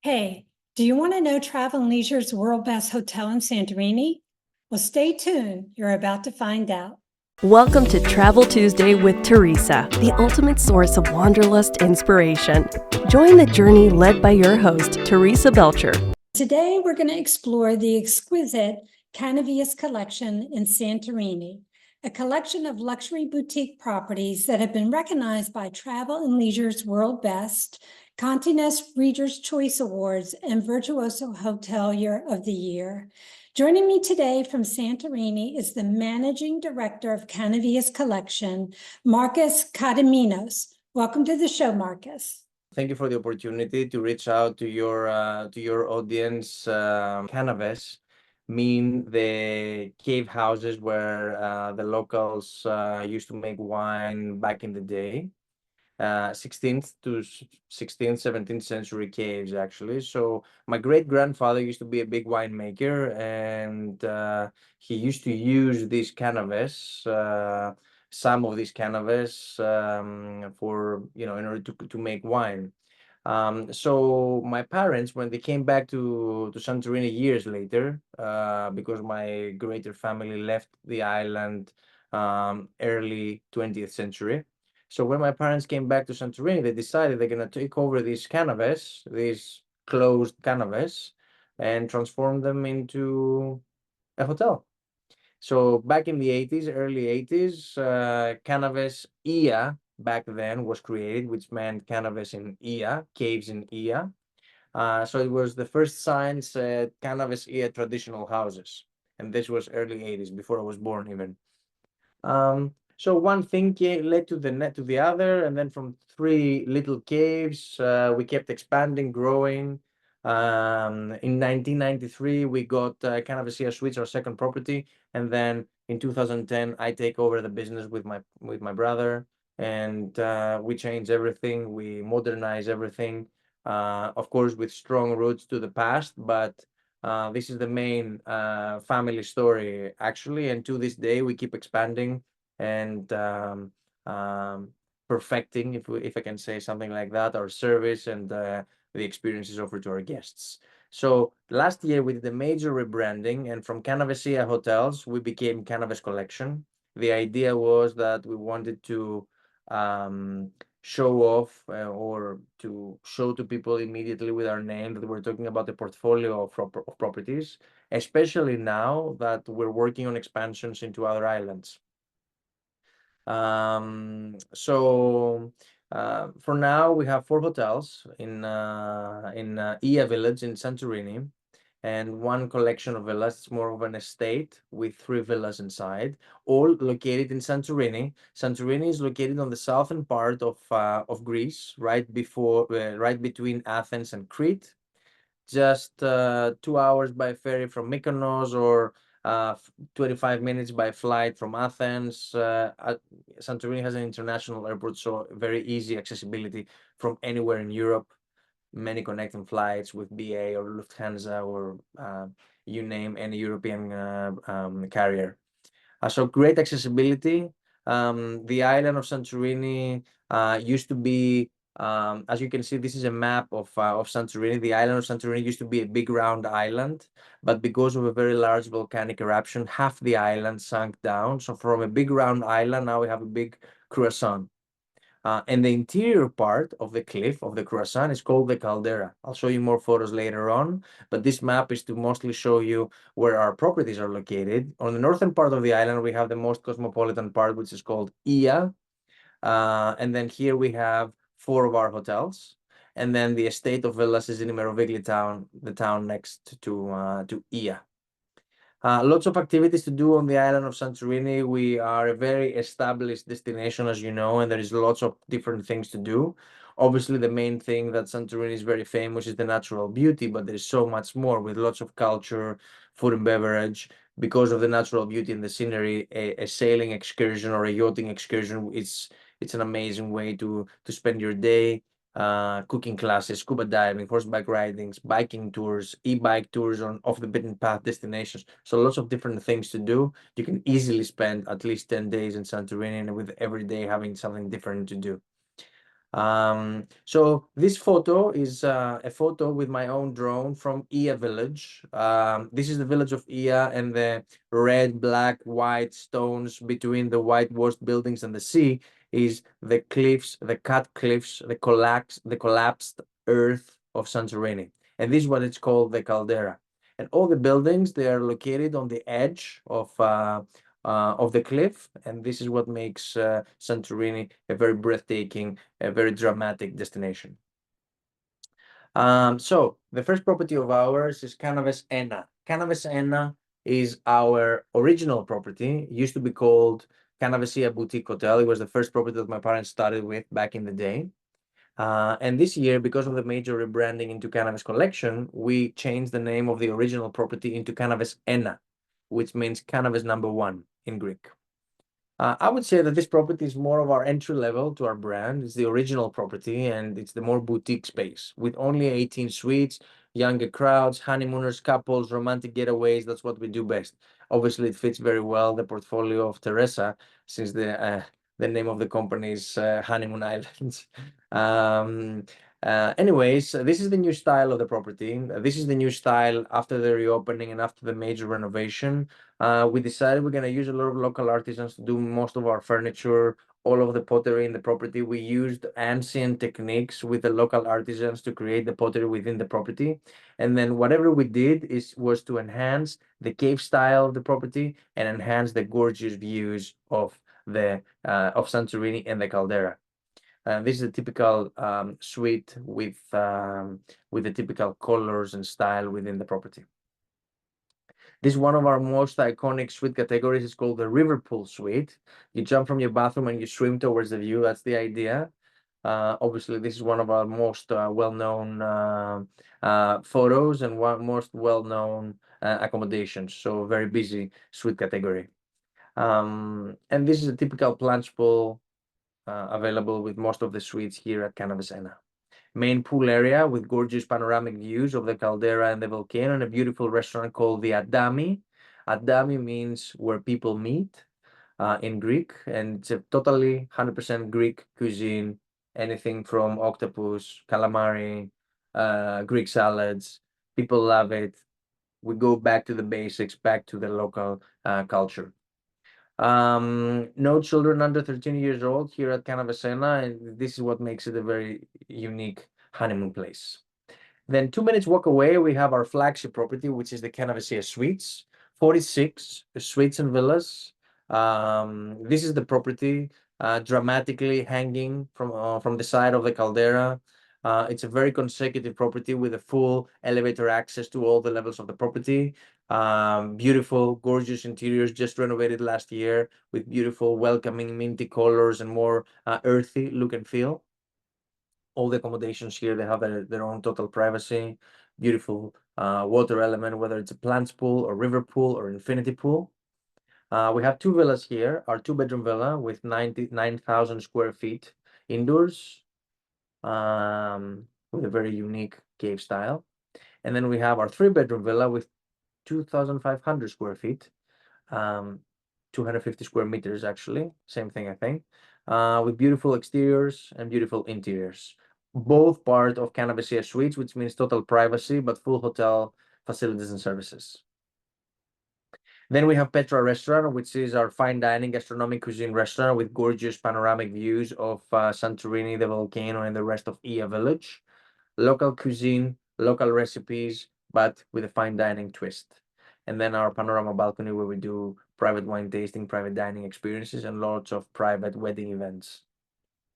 Hey, do you want to know Travel and Leisure's world best hotel in Santorini? Well, stay tuned. You're about to find out. Welcome to Travel Tuesday with Teresa, the ultimate source of wanderlust inspiration. Join the journey led by your host, Teresa Belcher. Today, we're going to explore the exquisite Canaves collection in Santorini, a collection of luxury boutique properties that have been recognized by Travel and Leisure's World Best, Continent's Reader's Choice Awards, and Virtuoso Hotelier of the Year. Joining me today from Santorini is the Managing Director of Canaves Collection, Marcus Cadaminos. Welcome to the show, Marcus. Thank you for the opportunity to reach out to your audience. Canaves mean the cave houses where the locals used to make wine back in the day. 16th to 16th, 17th century caves, actually. So my great-grandfather used to be a big winemaker, and he used to use these canaves, some of these canaves, for, in order to make wine. So my parents, when they came back to Santorini years later, because my greater family left the island early 20th century. So when my parents came back to Santorini, they decided they're going to take over these canaves, these closed canaves, and transform them into a hotel. So back in the 80s, early 80s, Canaves Oia back then was created, which meant Canaves in Oia, caves in Oia. So it was the first signs at Canaves Oia traditional houses. And this was early 80s, before I was born even. So one thing led to the other, and then from three little caves, we kept expanding, growing. In 1993, we got Canaves Oia Suites, our second property, and then in 2010, I take over the business with my brother, and we change everything, we modernize everything, of course, with strong roots to the past, but this is the main family story, actually, and to this day, we keep expanding and perfecting, if I can say something like that, our service and the experiences offered to our guests. So last year we did a major rebranding, and from Canaves Oia Hotels we became Canaves Collection. The idea was that we wanted to show off or to show to people immediately with our name that we're talking about the portfolio of properties, especially now that we're working on expansions into other islands. For now, we have 4 hotels in Oia Village in Santorini, and 1 collection of villas. It's more of an estate with 3 villas inside, all located in Santorini. Santorini is located on the southern part of Greece, right between Athens and Crete. Just 2 hours by ferry from Mykonos, or 25 minutes by flight from Athens. Santorini has an international airport, so very easy accessibility from anywhere in Europe. Many connecting flights with BA or Lufthansa, or you name any European carrier. So great accessibility. The island of Santorini used to be, as you can see, this is a map of Santorini. The island of Santorini used to be a big round island, but because of a very large volcanic eruption, half the island sank down. So from a big round island, now we have a big croissant. And the interior part of the cliff of the croissant is called the caldera. I'll show you more photos later on, but this map is to mostly show you where our properties are located. On the northern part of the island, we have the most cosmopolitan part, which is called Oia. And then here we have 4 of our hotels. And then the estate of villas is in Merovigli town, the town next to Oia. Lots of activities to do on the island of Santorini. We are a very established destination, as you know, and there is lots of different things to do. Obviously, the main thing that Santorini is very famous is the natural beauty, but there is so much more, with lots of culture, food and beverage. Because of the natural beauty and the scenery, a sailing excursion or a yachting excursion, it's an amazing way to spend your day. Cooking classes, scuba diving, horseback ridings, biking tours, e-bike tours on off the beaten path destinations. So lots of different things to do. You can easily spend at least 10 days in Santorini, and with every day having something different to do. So this photo is a photo with my own drone from Oia village. This is the village of Oia, and the red, black, white stones between the whitewashed buildings and the sea is the cliffs, the cut cliffs, the collapsed earth of Santorini. And this is what it's called the caldera. And all the buildings, they are located on the edge of the cliff, and this is what makes Santorini a very breathtaking, a very dramatic destination. So the first property of ours is Canaves Ena. Canaves Ena is our original property. It used to be called Canaves Oia Boutique Hotel. It was the first property that my parents started with back in the day. And this year, because of the major rebranding into Canaves Collection, we changed the name of the original property into Canaves Ena, which means Canaves #1 in Greek. I would say that this property is more of our entry level to our brand. It's the original property, and it's the more boutique space with only 18 suites, younger crowds, honeymooners, couples, romantic getaways. That's what we do best. Obviously, it fits very well the portfolio of Teresa, since the name of the company is Honeymoon Islands. Anyways, this is the new style of the property. This is the new style after the reopening and after the major renovation. We decided we're going to use a lot of local artisans to do most of our furniture, all of the pottery in the property. We used ancient techniques with the local artisans to create the pottery within the property. And then whatever we did was to enhance the cave style of the property and enhance the gorgeous views of Santorini and the caldera. This is a typical suite with the typical colors and style within the property. This is one of our most iconic suite categories. It's called the river pool suite. You jump from your bathroom and you swim towards the view. That's the idea. Obviously, this is one of our most well-known photos and most well-known accommodations. So very busy suite category. And this is a typical plunge pool available with most of the suites here at Canaves Ena. Main pool area with gorgeous panoramic views of the caldera and the volcano, and a beautiful restaurant called the Adami. Adami means where people meet in Greek, and it's a totally 100% Greek cuisine. Anything from octopus, calamari, Greek salads. People love it. We go back to the basics, back to the local culture. No children under 13 years old here at Canaves Ena, and this is what makes it a very unique honeymoon place. Then 2 minutes walk away, we have our flagship property, which is the Canaves Oia Suites, 46 suites and villas. This is the property dramatically hanging from the side of the caldera. It's a very consecutive property with a full elevator access to all the levels of the property. Beautiful, gorgeous interiors, just renovated last year with beautiful, welcoming, minty colors and more earthy look and feel. All the accommodations here, they have their own total privacy, beautiful water element, whether it's a plunge pool or river pool or infinity pool. We have 2 villas here, our 2-bedroom villa with 99,000 square feet indoors, with a very unique cave style. And then we have our 3-bedroom villa with 2,500 square feet, 250 square meters actually, same thing I think, with beautiful exteriors and beautiful interiors. Both part of Canaves Oia Suites, which means total privacy, but full hotel facilities and services. Then we have Petra Restaurant, which is our fine dining gastronomic cuisine restaurant with gorgeous panoramic views of Santorini, the volcano, and the rest of Oia village. Local cuisine, local recipes, but with a fine dining twist. And then our panorama balcony, where we do private wine tasting, private dining experiences, and lots of private wedding events,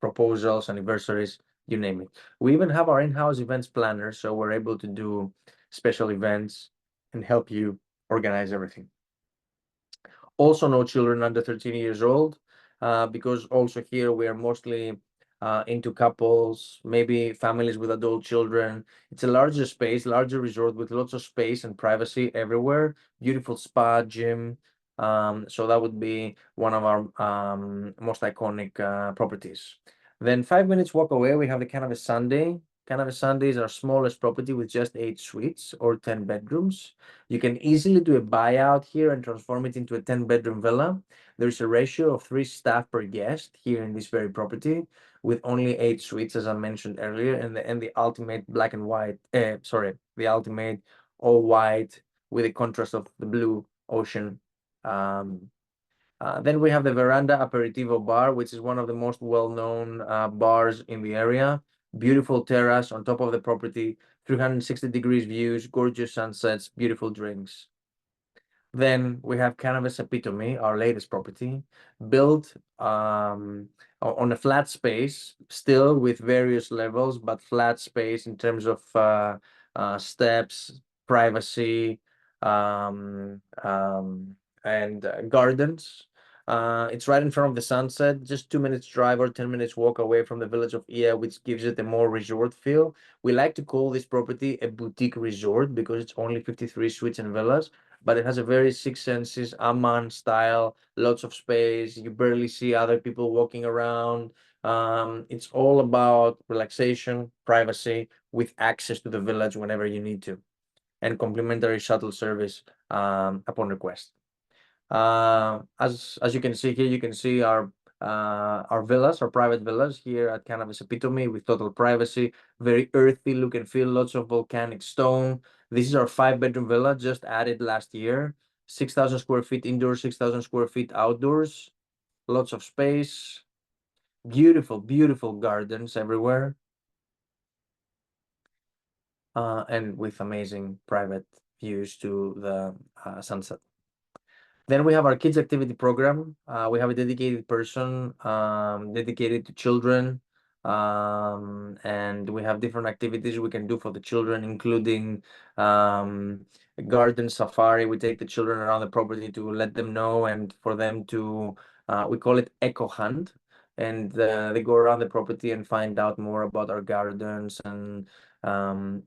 proposals, anniversaries, you name it. We even have our in-house events planner, so we're able to do special events and help you organize everything. Also, no children under 13 years old, because also here we are mostly into couples, maybe families with adult children. It's a larger space, larger resort with lots of space and privacy everywhere. Beautiful spa, gym. So that would be one of our most iconic properties. Then 5 minutes walk away, we have the Canaves Sunday. Canaves Sunday is our smallest property with just 8 suites or 10 bedrooms. You can easily do a buyout here and transform it into a 10-bedroom villa. There's a ratio of 3 staff per guest here in this very property, with only 8 suites, as I mentioned earlier, and the ultimate black and white, the ultimate all white with the contrast of the blue ocean. Then we have the Veranda Aperitivo Bar, which is one of the most well-known bars in the area. Beautiful terrace on top of the property, 360 degrees views, gorgeous sunsets, beautiful drinks. Then we have Canaves Epitome, our latest property, built on a flat space, still with various levels, but flat space in terms of steps, privacy, and gardens. It's right in front of the sunset, just 2 minutes drive or 10 minutes walk away from the village of Oia, which gives it a more resort feel. We like to call this property a boutique resort because it's only 53 suites and villas, but it has a very Six Senses Amman style, lots of space. You barely see other people walking around. It's all about relaxation, privacy, with access to the village whenever you need to, and complimentary shuttle service upon request. As you can see here, you can see our villas, our private villas here at Canaves Epitome with total privacy, very earthy look and feel, lots of volcanic stone. This is our 5-bedroom villa just added last year, 6,000 square feet indoors, 6,000 square feet outdoors, lots of space, beautiful, beautiful gardens everywhere, and with amazing private views to the sunset. Then we have our kids activity program. We have a dedicated person dedicated to children, and we have different activities we can do for the children, including garden safari. We take the children around the property to let them know and for them to, we call it eco hunt, and they go around the property and find out more about our gardens and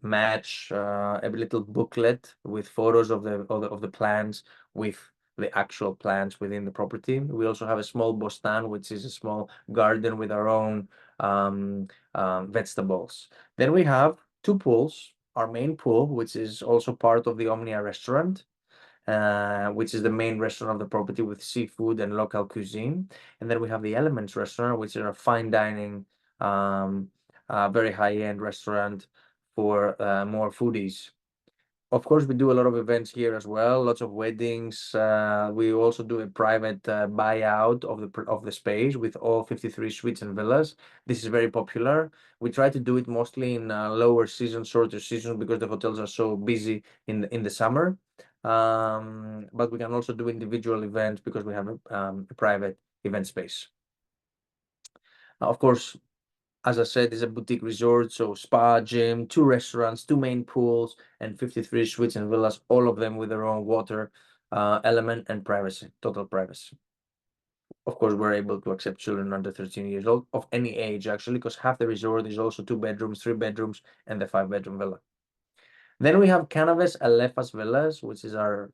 match a little booklet with photos of the plants with the actual plants within the property. We also have a small bostan, which is a small garden with our own vegetables. Then we have 2 pools. Our main pool, which is also part of the Omnia restaurant, which is the main restaurant of the property with seafood and local cuisine. And then we have the Elements restaurant, which is a fine dining, very high-end restaurant for more foodies. Of course, we do a lot of events here as well, lots of weddings. We also do a private buyout of the space with all 53 suites and villas. This is very popular. We try to do it mostly in lower season, shorter season, because the hotels are so busy in the summer. But we can also do individual events because we have a private event space. Of course, as I said, it's a boutique resort, so spa, gym, 2 restaurants, 2 main pools, and 53 suites and villas, all of them with their own water element and privacy, total privacy. Of course, we're able to accept children under 13 years old, of any age actually, because half the resort is also 2 bedrooms, 3 bedrooms, and the 5-bedroom villa. Then we have Canaves Elefas Villas, which is our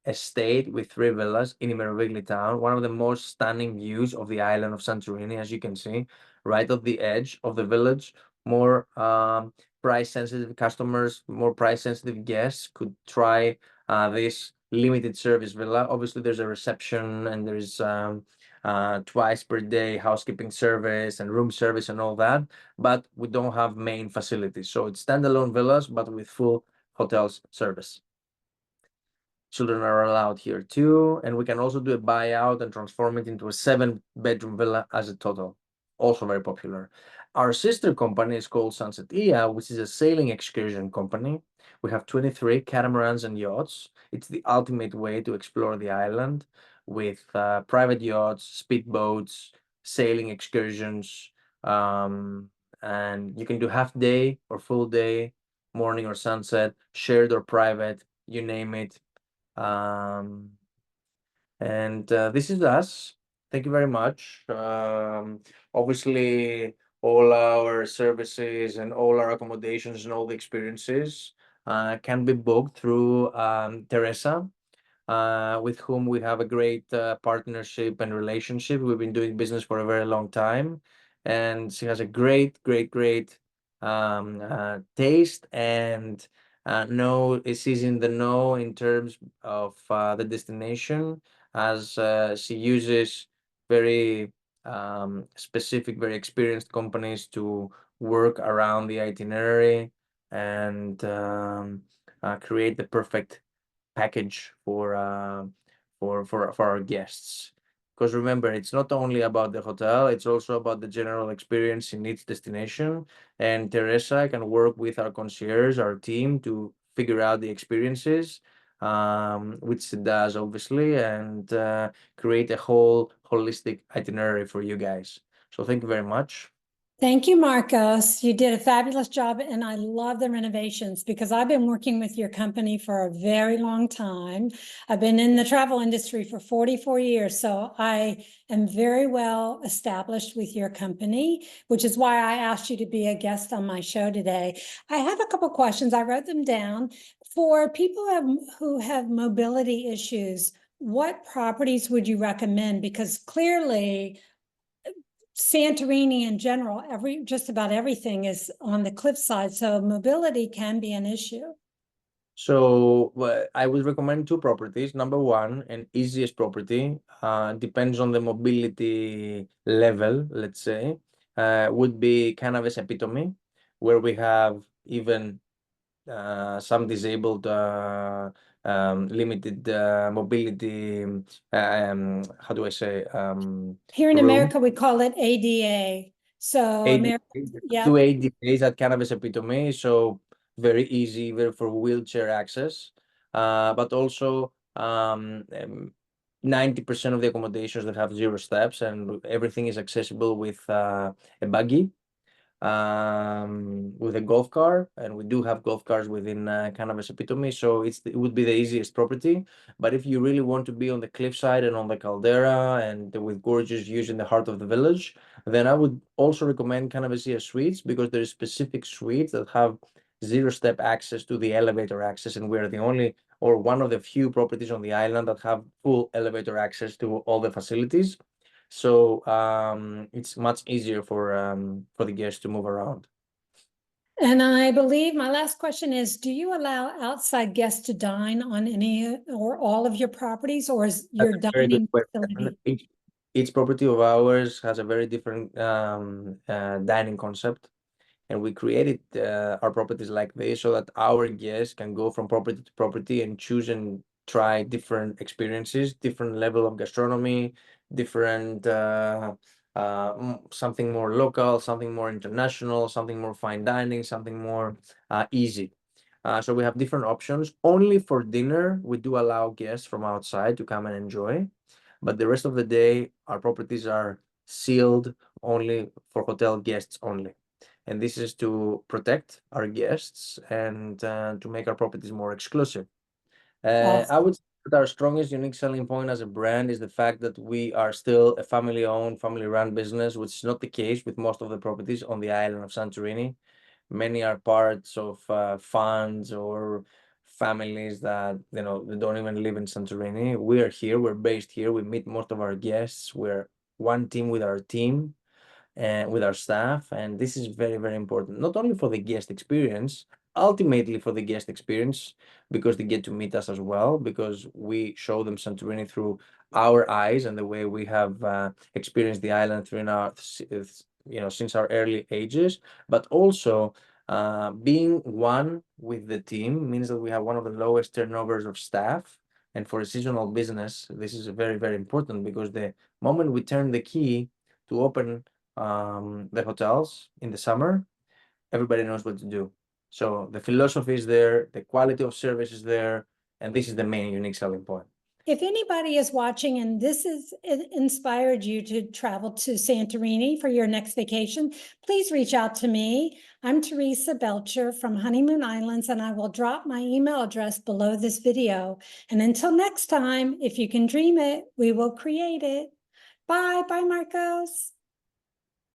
estate with 3 villas in Imerovigli town, one of the most stunning views of the island of Santorini, as you can see, right at the edge of the village. More price-sensitive customers, more price-sensitive guests could try this limited service villa. Obviously, there's a reception and there's twice per day housekeeping service and room service and all that, but we don't have main facilities. So it's standalone villas, but with full hotels service. Children are allowed here too, and we can also do a buyout and transform it into a 7-bedroom villa as a total. Also very popular. Our sister company is called Sunset Oia, which is a sailing excursion company. We have 23 catamarans and yachts. It's the ultimate way to explore the island with private yachts, speedboats, sailing excursions, and you can do half day or full day, morning or sunset, shared or private, you name it. And this is us. Thank you very much. Obviously, all our services and all our accommodations and all the experiences can be booked through Teresa, with whom we have a great partnership and relationship. We've been doing business for a very long time, and she has a great taste and she's in the know in terms of the destination. as she uses very specific, very experienced companies to work around the itinerary and create the perfect package for our guests. Because remember, it's not only about the hotel, it's also about the general experience in each destination. And Teresa can work with our concierge, our team, to figure out the experiences, which she does obviously, and create a whole holistic itinerary for you guys. So thank you very much. Thank you, Marcos. You did a fabulous job, and I love the renovations because I've been working with your company for a very long time. I've been in the travel industry for 44 years, so I am very well established with your company, which is why I asked you to be a guest on my show today. I have a couple questions. I wrote them down. For people who have mobility issues, what properties would you recommend? Because clearly, Santorini in general, just about everything is on the cliffside, so mobility can be an issue. So I would recommend two properties. Number one, and easiest property, depends on the mobility level, let's say, would be Canaves Epitome, where we have even some disabled, limited mobility. How do I say? Here in Room. America, we call it ADA. So America, yeah. 280 days at Canaves Epitome, so very easy, very for wheelchair access. But also 90% of the accommodations that have 0 steps, and everything is accessible with a buggy, with a golf car, and we do have golf cars within Canaves Epitome, so it would be the easiest property. But if you really want to be on the cliffside and on the caldera and with gorgeous views in the heart of the village, then I would also recommend Canaves Oia Suites, because there is specific suites that have 0-step access to the elevator access, and we're the only or one of the few properties on the island that have full elevator access to all the facilities. So it's much easier for the guests to move around. And I believe my last question is, do you allow outside guests to dine on any or all of your properties, or is your That's a very good dining question. facility? Each property of ours has a very different dining concept, and we created our properties like this so that our guests can go from property to property and choose and try different experiences, different level of gastronomy, different something more local, something more international, something more fine dining, something more easy. So we have different options. Only for dinner, we do allow guests from outside to come and enjoy, but the rest of the day, our properties are sealed only for hotel guests only. And this is to protect our guests and to make our properties more exclusive. I would say that our strongest unique selling point as a brand is the fact that we are still a family-owned, family-run business, which is not the case with most of the properties on the island of Santorini. Many are parts of funds or families that they don't even live in Santorini. We are here, we're based here, we meet most of our guests, we're one team with our team and with our staff, and this is very, very important, not only for the guest experience, ultimately for the guest experience, because they get to meet us as well, because we show them Santorini through our eyes and the way we have experienced the island through our since our early ages. But also being one with the team means that we have one of the lowest turnovers of staff, and for a seasonal business this is very, very important, because the moment we turn the key to open the hotels in the summer, everybody knows what to do. So the philosophy is there, the quality of service is there, and this is the main unique selling point. If anybody is watching and this has inspired you to travel to Santorini for your next vacation, please reach out to me. I'm Teresa Belcher from Honeymoon Islands, and I will drop my email address below this video. And until next time, if you can dream it, we will create it. Bye. Bye, Marcos.